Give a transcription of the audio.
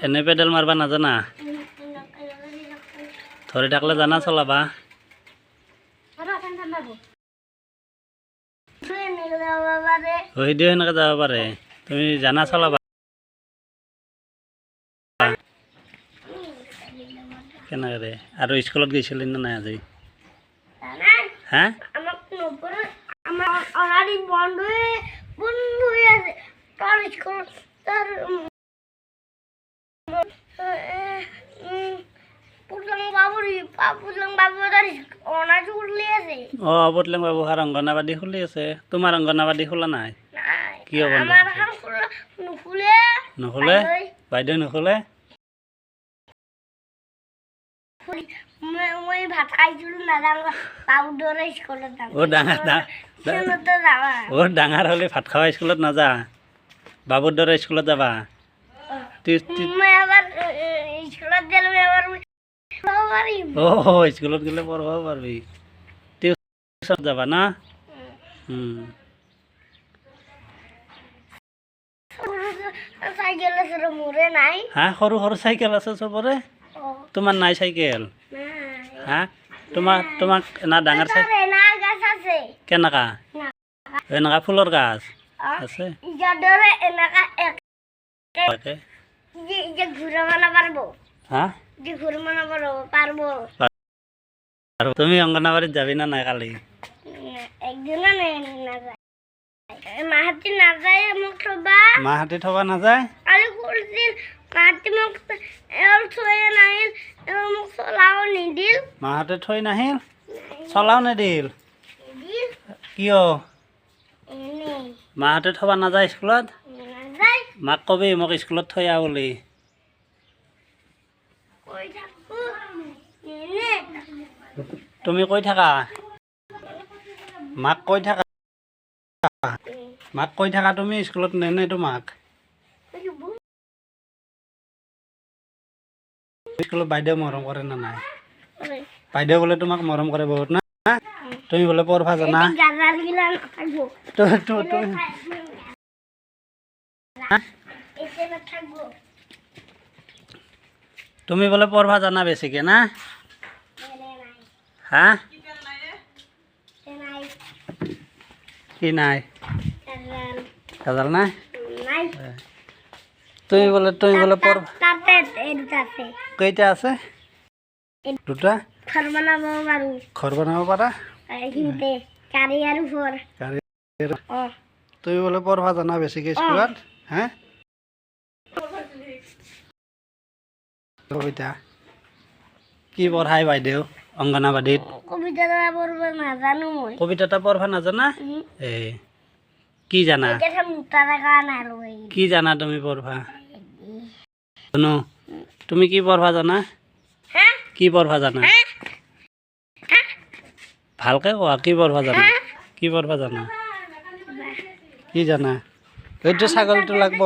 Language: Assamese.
এনে পেডেল মাৰবা না জানা ধৰে থাকলে জানা চলাবা ওই দিয়ে এনেকে যাব পাৰে তুমি জানা চলাবা কেনেকে আৰু স্কুলত গৈছিলি না নাই আজি হা পুতলাং বাবু হার অঙ্গনাবাদী খুলি আছে তোমার অঙ্গনাবাদী খোলা নাই কিয় বন্ধ নুখুলে বাইদেউ নুখুলে ডাঙৰ হলে ভাত খাওয়া স্কুলত নাযা বাবুৰ দৰে স্কুলত যাবা স্কুলত গেলে পঢ়ব পাৰবি টিউশন যাবা না হ্যাঁ সৰু সৰু চাইকেল আছে চবৰে তোমাৰ নাই সাইকেল হ্যাঁ তোমাক না ডাঙৰ চাইকেল কেনেকা এনেকা ফুলৰ গাছ আছে হ্যাঁ তুমি অঙ্গনাবাড়িত যাবি না নাই কালি মাহাতি থবা নাযায় মাহাতে থৈ নাহিল চলাও নিদিল কিয় মাহাতে থবা নাযায় স্কুলত মাক কবি মোক স্কুলত থৈ আহ বুলি তুমি কৈ থাকা মাক কৈ থাকা তুমি স্কুলত নেনে তোমাক স্কুলত বাইদেউ মৰম কৰে না নাই বাইদেউ বোলে তোমাক মৰম কৰে বহুত না তুমি বোলে পঢ়বা জানা তুমি বোলে পঢ়বা জানা বেছিকে না হা কি নাই কাজাল নাই তুমি বোলে পঢ়বা কেইটা আছে দুটা ঘৰ বনাব পাৰা তুমি বোলে পঢ়বা জানা বেছিকে স্কুলত হা কবিতা কি পঢ়াই বাইদেউ অঙ্গনাবাদীত কবিতা পঢ়বা নাজানা কি জানা কি জানা তুমি পঢ়বা শুনো তুমি কি পঢ়বা জানা কি পঢ়বা জানা ভালকে কোৱা কি পঢ়বা জানা কি জানা এইটো ছাগলটো লাগব